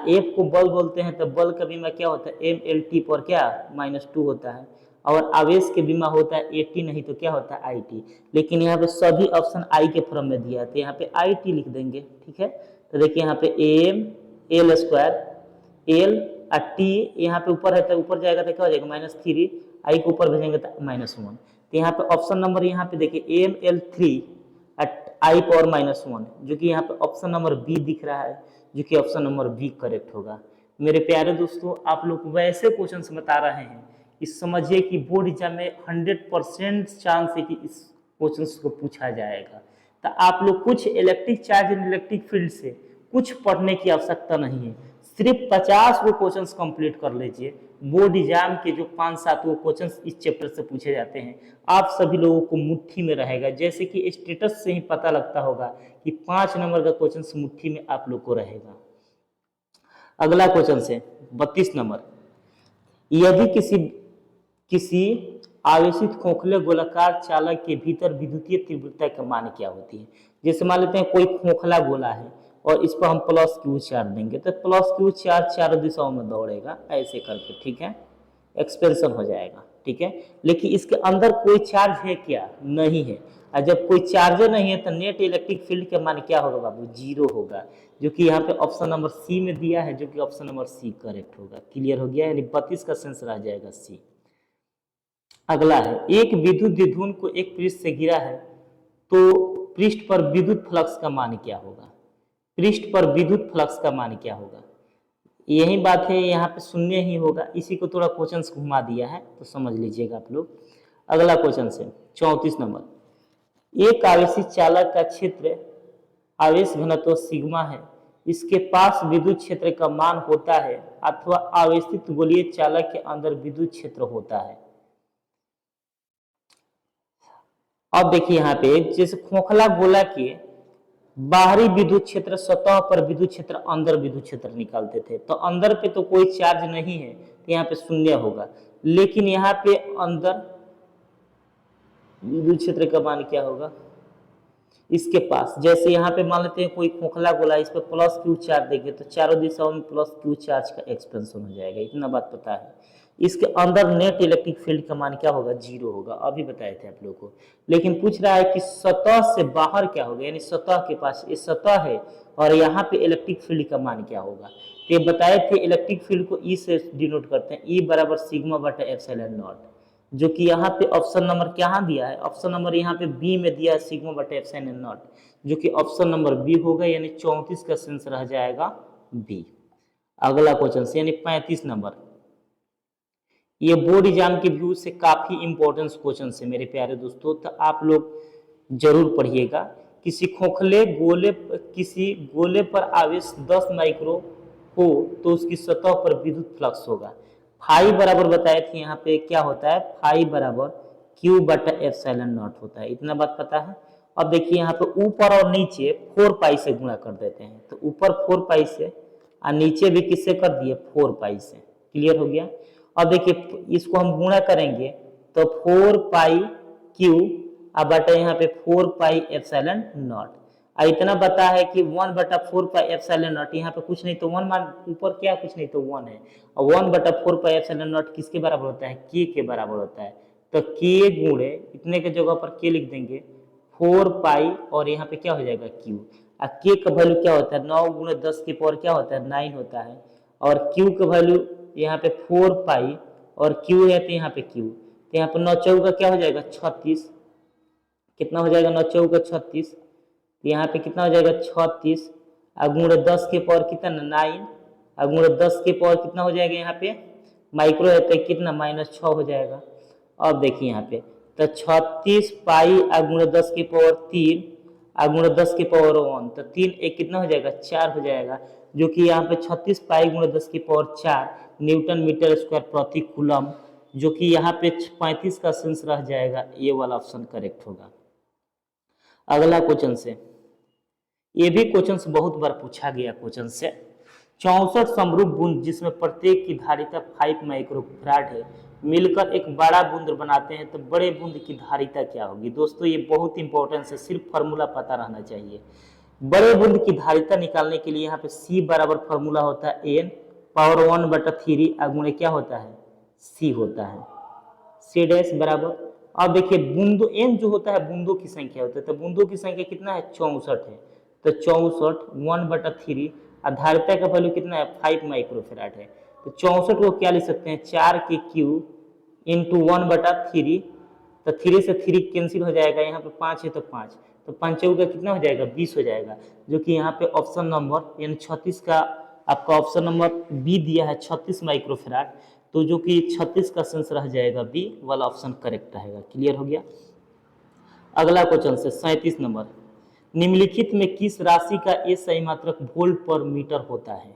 F को बल बोलते हैं तो बल का बीमा क्या होता है mLT पर क्या -2 होता है, और आवेश के बीमा होता है AT नहीं तो क्या होता है IT। लेकिन यहाँ पे सभी ऑप्शन I के फॉर्म में दिया है तो यहाँ पे IT लिख देंगे, ठीक है। तो देखिए यहाँ पे AM L² L और T यहाँ पे ऊपर है तो ऊपर जाएगा तो क्या हो जाएगा -3, I को ऊपर भेजेंगे तो -1। तो यहाँ पे ऑप्शन नंबर यहाँ पे देखिए AML3 एट I⁻⁻1, जो कि यहाँ पे ऑप्शन नंबर बी दिख रहा है, जो कि ऑप्शन नंबर बी करेक्ट होगा। मेरे प्यारे दोस्तों, आप लोग वैसे क्वेश्चन बता रहे हैं, इस समझिए कि बोर्ड एग्जाम में 100% चांस है कि इस क्वेश्चन को पूछा जाएगा। तो आप लोग कुछ electric charge and electric field से कुछ पढ़ने की आवश्यकता नहीं है, सिर्फ 50 वो क्वेश्चंस कंप्लीट कर लीजिए। बोर्ड एग्जाम के जो 5-7 वो क्वेश्चंस इस चैप्टर से पूछे जाते हैं, आप सभी लोगों को मुट्ठी में रहेगा। जैसे कि स्टेटस से ही पता लगता होगा कि 5 नंबर का क्वेश्चन मुट्ठी में आप लोग को रहेगा। अगला क्वेश्चन है 32 नंबर। यदि किसी आवेशित खोखले गोलाकार चालक के भीतर विद्युतीय तीव्रता का मान क्या होती है। जैसे मान लेते हैं कोई खोखला गोला है और इस पर हम प्लस क्यू चार्ज देंगे, तो प्लस क्यू चार्ज चारों दिशाओं में दौड़ेगा ऐसे करके, ठीक है, एक्सपेंशन हो जाएगा, ठीक है। लेकिन इसके अंदर कोई चार्ज है क्या? नहीं है। और जब कोई चार्ज नहीं है तो नेट इलेक्ट्रिक फील्ड का मान क्या होगा बाबू? 0 होगा, जो कि यहाँ पे ऑप्शन नंबर सी में दिया है, जो कि ऑप्शन नंबर सी करेक्ट होगा। क्लियर हो गया, यानी 32 का सेंस रह जाएगा सी। अगला है, एक विद्युत द्विध्रुव को एक पृष्ठ से गिरा है तो पृष्ठ पर विद्युत फ्लक्स का मान क्या होगा? पृष्ठ पर विद्युत फ्लक्स का मान क्या होगा? यही बात है, यहाँ पे शून्य ही होगा। इसी को थोड़ा क्वेश्चन घुमा दिया है तो समझ लीजिएगा आप लोग। अगला क्वेश्चन है 34 नंबर। एक आवेशित चालक का क्षेत्र आवेश घनत्व सिग्मा है, इसके पास विद्युत क्षेत्र का मान होता है अथवा आवेशित गोलीय चालक के अंदर विद्युत क्षेत्र होता है। अब देखिए यहाँ पे, जैसे खोखला गोला के बाहरी विद्युत क्षेत्र सतह पर विद्युत क्षेत्र, अंदर विद्युत क्षेत्र निकालते थे, तो अंदर पे तो कोई चार्ज नहीं है तो यहाँ पे शून्य होगा। लेकिन यहाँ पे अंदर विद्युत क्षेत्र का मान क्या होगा? इसके पास, जैसे यहाँ पे मान लेते हैं कोई खोखला गोला, इस पर प्लस क्यू चार्ज देंगे तो चारों दिशाओं में प्लस क्यू चार्ज का एक्सपेंशन हो जाएगा। इतना बात पता है। इसके अंदर नेट इलेक्ट्रिक फील्ड का मान क्या होगा? 0 होगा, अभी बताए थे आप लोगों को। लेकिन पूछ रहा है कि सतह से बाहर क्या होगा, यानी सतह के पास, ये सतह है और यहाँ पे इलेक्ट्रिक फील्ड का मान क्या होगा। तो ये बताए थे, इलेक्ट्रिक फील्ड को ई से डिनोट करते हैं, ई बराबर सिग्मा बटा एप्सिलॉन नॉट, जो कि यहाँ पे ऑप्शन नंबर क्या दिया है? ऑप्शन नंबर यहाँ पे बी में दिया है, सिग्मा बटा एप्सिलॉन नॉट, जो कि ऑप्शन नंबर बी होगा, यानी 34 का सेंस रह जाएगा बी। अगला क्वेश्चन से यानी 35 नंबर। ये बोर्ड एग्जाम के व्यू से काफी इंपॉर्टेंट क्वेश्चन है मेरे प्यारे दोस्तों, तो आप लोग जरूर पढ़िएगा। किसी गोले पर आवेश 10 माइक्रो हो तो उसकी सतह पर विद्युत फ्लक्स होगा। फाई बराबर बताए थे, यहाँ पे क्या होता है? फाई बराबर क्यू बटा एप्सिलॉन नॉट होता है। इतना बात पता है। अब देखिए यहाँ पे ऊपर और नीचे 4 पाई से गुणा कर देते हैं, तो ऊपर 4 पाई से और नीचे भी किससे कर दिए? 4 पाई से। क्लियर हो गया। अब देखिए इसको हम गुणा करेंगे तो 4 पाई क्यू अब बटा यहाँ पे 4 पाई एप्सिलॉन नॉट। इतना बता है कि 1 बटा 4 पाई एप्सिलॉन नॉट, यहाँ पे कुछ नहीं तो 1 मान, ऊपर क्या कुछ नहीं तो 1 है, और 1 बटा 4 पाई एप्सिलॉन नॉट किसके बराबर होता है? के के बराबर होता है। तो के गुणे इतने के जगह पर के लिख देंगे, 4 पाई और यहाँ पे क्या हो जाएगा? क्यू। और के का वैल्यू क्या होता है? 9 गुणे 10 की पावर क्या होता है? 9 होता है। और क्यू का वैल्यू यहाँ पे 4 पाई और क्यू है तो यहाँ पे क्यू, तो यहाँ पे 9 चौका क्या हो जाएगा? 36। कितना हो जाएगा? 9 चौका 36, यहाँ पे कितना हो जाएगा? 36 गुणे 10 के पावर कितना? 9 गुणे 10 के पावर कितना हो जाएगा? यहाँ पे माइक्रो है तो कितना? -6 हो जाएगा। अब देखिए यहाँ पे तो 36 पाई गुणे 10 की पावर 3 गुणे 10 की पावर 1, तो 3 एक कितना हो जाएगा? 4 हो जाएगा, जो कि यहाँ पे 36 पाई गुणे 10 की पावर 4 न्यूटन मीटर स्क्वायर प्रति कूलम, जो कि यहाँ पे 35 का सेंस रह जाएगा। ये वाला ऑप्शन करेक्ट होगा। अगला क्वेश्चन से, ये भी क्वेश्चन बहुत बार पूछा गया क्वेश्चन से। 64 समरूप बूंद जिसमें प्रत्येक की धारिता 5 माइक्रोफैराड है मिलकर एक बड़ा बूंद बनाते हैं, तो बड़े बूंद की धारिता क्या होगी? दोस्तों ये बहुत इंपॉर्टेंट है, सिर्फ फार्मूला पता रहना चाहिए। बड़े बूंद की धारिता निकालने के लिए यहाँ पे C बराबर फार्मूला होता है n पावर 1 बटा 3 गुणे क्या होता है? C होता है, C डैश बराबर। अब देखिए बूंदों n जो होता है बूंदों की संख्या होता है, तो बूंदों की संख्या कितना है? 64 है, तो 64 1 बटा 3 और धारिता का वैल्यू कितना है? 5 माइक्रोफैराड है। तो 64 को क्या लिख सकते हैं? 4 के क्यू इंटू 1 बटा 3 तो 3 से 3 कैंसिल हो जाएगा, यहाँ पे 5 है तो 5, तो 5 का कितना हो जाएगा 20 हो जाएगा, जो कि यहाँ पे ऑप्शन नंबर यानी 36 का आपका ऑप्शन नंबर बी दिया है 36 माइक्रोफेराड, तो जो कि 36 का सेंस रह जाएगा बी वाला ऑप्शन करेक्ट रहेगा। क्लियर हो गया। अगला क्वेश्चन से 37 नंबर, निम्नलिखित में किस राशि का एसआई मात्रक वोल्ट पर मीटर होता है।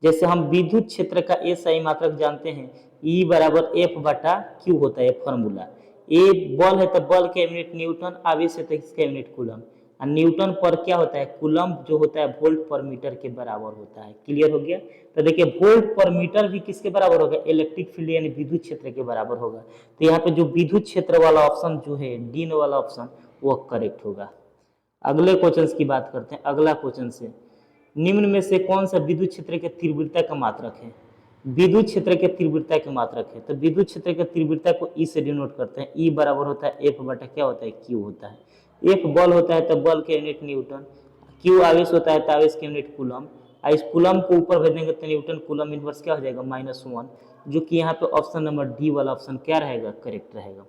जैसे हम विद्युत क्षेत्र का एसआई मात्रक जानते हैं, ई बराबर एफ बटा क्यू होता है फॉर्मूला। ए बल है तो बल के यूनिट न्यूटन, आवेश है तो इसका यूनिट कूलम, और न्यूटन पर क्या होता है कूलम जो होता है वोल्ट पर मीटर के बराबर होता है। क्लियर हो गया। तो देखिए वोल्ट पर मीटर भी किसके बराबर होगा, इलेक्ट्रिक फील्ड यानी विद्युत क्षेत्र के बराबर होगा। तो यहाँ पे जो विद्युत क्षेत्र वाला ऑप्शन जो है डी वाला ऑप्शन वो करेक्ट होगा। अगले क्वेश्चन की बात करते हैं। अगला क्वेश्चन से, निम्न में से कौन सा विद्युत क्षेत्र के तीव्रता का मात्रक है। विद्युत क्षेत्र के तीव्रता के मात्रक है, तो विद्युत क्षेत्र के तीव्रता को ई से डिनोट करते हैं। ई बराबर होता है एफ बटा क्या होता है क्यू होता है। एफ बल होता है तो बल के यूनिट न्यूटन, क्यू आवेश होता है तो आवेश के यूनिट कूलम, और इस कूलम को ऊपर भेज देंगे तो न्यूटन कूलम इनवर्स क्या हो जाएगा -1, जो कि यहाँ पे ऑप्शन नंबर डी वाला ऑप्शन क्या रहेगा करेक्ट रहेगा।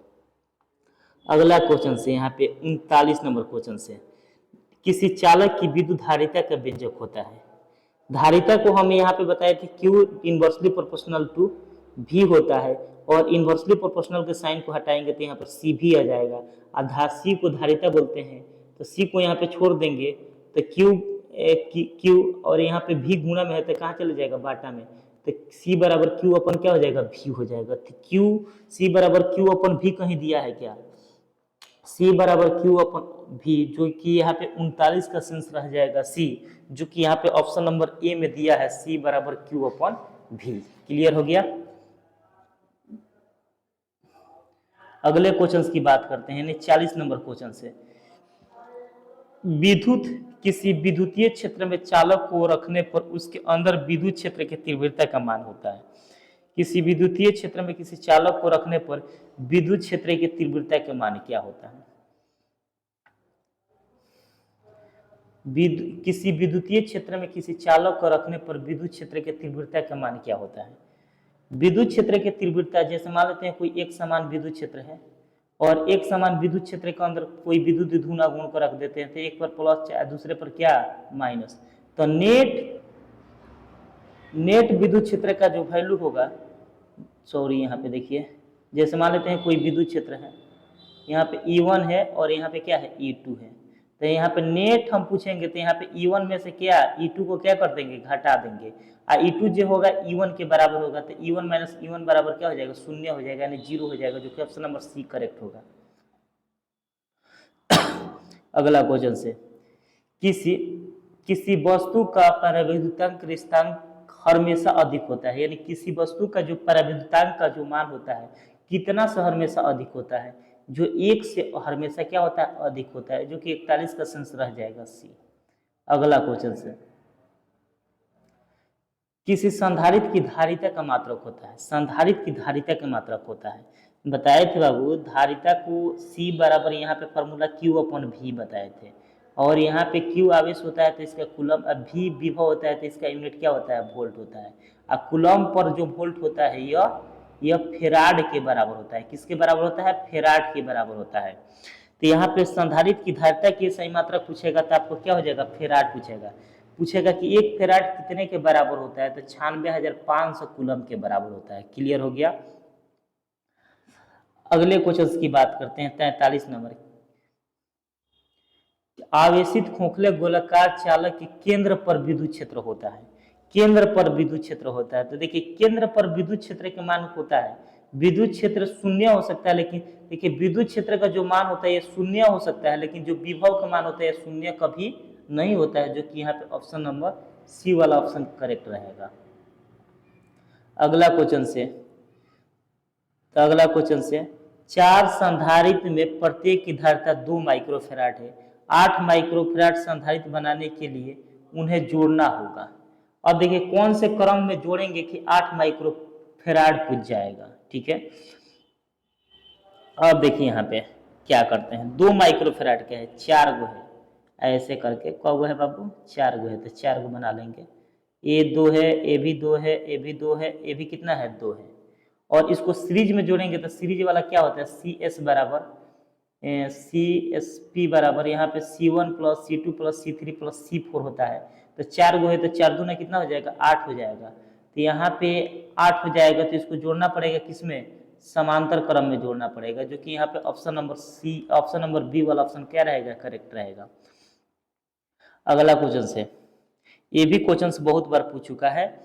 अगला क्वेश्चन से यहाँ पे 39 नंबर क्वेश्चन से, किसी चालक की विद्युत धारिता का व्यंजक होता है। धारिता को हम यहाँ पे बताए थे Q inversely proportional to V होता है, और इनवर्सली प्रोपोर्शनल के साइन को हटाएंगे तो यहाँ पर C भी आ जाएगा, और C को धारिता बोलते हैं, तो C को यहाँ पे छोड़ देंगे तो Q और यहाँ पे V गुणा में है तो कहाँ चले जाएगा बाटा में, तो C बराबर Q अपन क्या हो जाएगा V हो जाएगा। तो C बराबर Q अपन V कहीं दिया है क्या, C बराबर Q अपन V, जो कि यहाँ पे 39 का सेंस रह जाएगा C, जो कि यहाँ पे ऑप्शन नंबर ए में दिया है C बराबर Q अपन V। क्लियर हो गया। अगले क्वेश्चन की बात करते हैं 40 नंबर क्वेश्चन से, किसी विद्युतीय क्षेत्र में चालक को रखने पर उसके अंदर विद्युत क्षेत्र के तीव्रता का मान होता है। किसी विद्युतीय क्षेत्र में किसी चालक को रखने पर विद्युत क्षेत्र के तीव्रता का मान क्या होता है। किसी विद्युतीय क्षेत्र में किसी चालक को रखने पर विद्युत क्षेत्र के तीव्रता का मान क्या होता है। विद्युत क्षेत्र के तीव्रता, जैसे मान लेते हैं कोई एक समान विद्युत क्षेत्र है और एक समान विद्युत क्षेत्र के अंदर कोई विद्युत धुना गुण को रख देते हैं, तो एक पर प्लस चाहे दूसरे पर क्या माइनस, तो नेट विद्युत क्षेत्र का जो वैल्यू होगा, सॉरी यहाँ पे देखिए, जैसे मान लेते हैं कोई विद्युत क्षेत्र है, यहाँ पे E1 है और यहाँ पे क्या है E2 है, तो यहाँ पे नेट हम पूछेंगे तो यहाँ पे E1 में से क्या E2 को क्या कर देंगे घटा देंगे, और E2 जो होगा E1 के बराबर होगा, तो E1 माइनस E1 बराबर क्या हो जाएगा 0 हो जाएगा, यानी 0 हो जाएगा, जो कि ऑप्शन नंबर सी करेक्ट होगा। अगला क्वेश्चन से, किसी वस्तु का पराविद्युतांक रिश्तांक हमेशा अधिक होता है, यानी किसी वस्तु का जो पराविद्युतांक का जो मान होता है कितना से हमेशा अधिक होता है, जो 1 से हमेशा क्या होता है अधिक होता है, जो कि 41 का सेंस रह जाएगा सी। अगला क्वेश्चन से, किसी संधारित्र की धारिता का मात्रक होता है। संधारित्र की धारिता का मात्रक होता है, बताए थे बाबू, धारिता को C बराबर यहाँ पे फॉर्मूला Q अपन V बताए थे, और यहाँ पे Q आवेश होता है तो इसका कूलम, अब V विभव होता है तो इसका यूनिट क्या होता है वोल्ट होता है, और कूलम पर जो वोल्ट होता है यह फेराड के बराबर होता है। किसके बराबर होता है, फेराड के बराबर होता है। तो यहाँ पे संधारित्र की धारिता की सही मात्रक पूछेगा तो आपको क्या हो जाएगा फेराड पूछेगा कि एक फेराड कितने के बराबर होता है, तो 96,500 कूलम के बराबर होता है। क्लियर हो गया। अगले क्वेश्चन की बात करते हैं 43 नंबर, आवेशित खोखले गोलाकार चालक के केंद्र पर विद्युत क्षेत्र होता है। केंद्र पर विद्युत क्षेत्र होता है, तो देखिए केंद्र पर विद्युत क्षेत्र के मान होता है, विद्युत क्षेत्र शून्य हो सकता है, लेकिन देखिए विद्युत क्षेत्र का जो मान होता है ये शून्य हो सकता है, लेकिन जो विभव का मान होता है शून्य कभी नहीं होता है, जो कि यहाँ पे ऑप्शन नंबर सी वाला ऑप्शन करेक्ट रहेगा। अगला क्वेश्चन से, 4 संधारित्र में प्रत्येक की धारिता 2 माइक्रोफेराड है, 8 माइक्रोफेराड संधारित्र बनाने के लिए उन्हें जोड़ना होगा। अब देखिए कौन से क्रम में जोड़ेंगे कि 8 माइक्रोफेराड पूछ जाएगा, ठीक है। अब देखिए यहाँ पे क्या करते हैं, 2 माइक्रोफेराड क्या है 4 गो है, ऐसे करके कौ गो है बाबू 4 गो है, तो 4 गो बना लेंगे, ए 2 है, ए भी 2 है, ए भी 2 है, ए भी कितना है 2 है, और इसको सीरीज में जोड़ेंगे तो सीरीज वाला क्या होता है CS बराबर CSP बराबर यहाँ पे C1 plus C2 plus C3 plus C4 होता है। तो 4 गो है तो 4 दूना कितना हो जाएगा, 8 हो जाएगा। तो यहाँ पे 8 हो जाएगा तो इसको जोड़ना पड़ेगा किसमें, समांतर क्रम में जोड़ना पड़ेगा, जो कि यहाँ पे ऑप्शन नंबर बी वाला ऑप्शन क्या रहेगा, करेक्ट रहेगा। अगला क्वेश्चन से, ये भी क्वेश्चन बहुत बार पूछ चुका है।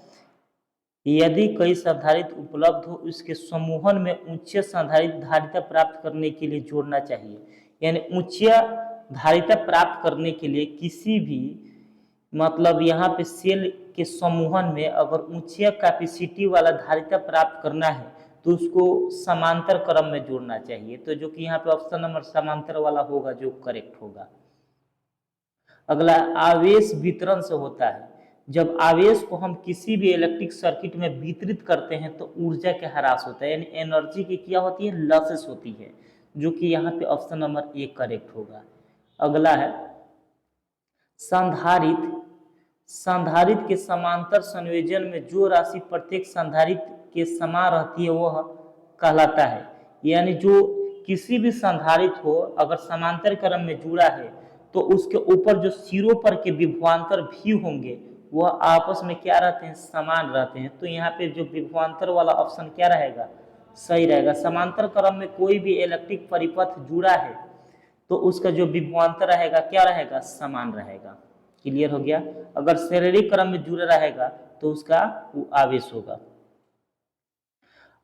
यदि कई संधारित्र उपलब्ध हो, उसके समूहन में उच्च संधारित्र धारिता प्राप्त करने के लिए जोड़ना चाहिए। यानी उच्च धारिता प्राप्त करने के लिए किसी भी मतलब यहाँ पे सेल के समूहन में अगर उच्च कैपेसिटी वाला धारिता प्राप्त करना है तो उसको समांतर क्रम में जोड़ना चाहिए। तो जो कि यहाँ पे ऑप्शन नंबर समांतर वाला होगा जो करेक्ट होगा। अगला, आवेश वितरण से होता है। जब आवेश को हम किसी भी इलेक्ट्रिक सर्किट में वितरित करते हैं तो ऊर्जा का ह्रास होता है, यानी एनर्जी की क्या होती है, लॉसेस होती है, जो कि यहाँ पे ऑप्शन नंबर ए करेक्ट होगा। अगला है संधारित्र के समांतर संयोजन में जो राशि प्रत्येक संधारित्र के समान रहती है वह कहलाता है। यानी जो किसी भी संधारित्र हो अगर समांतर क्रम में जुड़ा है तो उसके ऊपर जो सिरों पर के विभवांतर भी होंगे वह आपस में क्या रहते हैं, समान रहते हैं। तो यहाँ पे जो विभवांतर वाला ऑप्शन क्या रहेगा, सही रहेगा। समांतर क्रम में कोई भी इलेक्ट्रिक परिपथ जुड़ा है तो उसका जो विभवांतर रहेगा क्या रहेगा, समान रहेगा। क्लियर हो गया। अगर शारीरिक क्रम में जुड़ा रहेगा तो उसका वो आवेश होगा।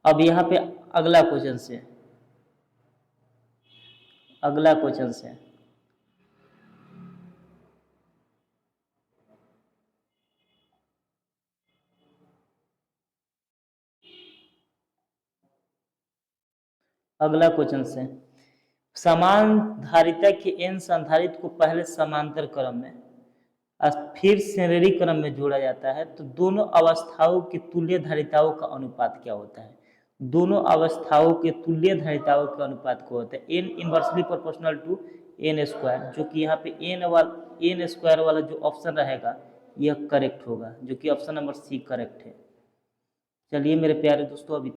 अब यहाँ पे अगला क्वेश्चन से अगला क्वेश्चन से समान धारिता के एन संधारित्र को पहले समांतर क्रम में फिर श्रेणी क्रम में जोड़ा जाता है तो दोनों अवस्थाओं की तुल्य धारिताओं का अनुपात क्या होता है। दोनों अवस्थाओं के तुल्य धारिताओं का अनुपात क्या होता है, n inversely proportional to n square, जो कि यहाँ पे एन स्क्वायर वाला जो ऑप्शन रहेगा यह करेक्ट होगा, जो कि ऑप्शन नंबर सी करेक्ट है। चलिए मेरे प्यारे दोस्तों, अभी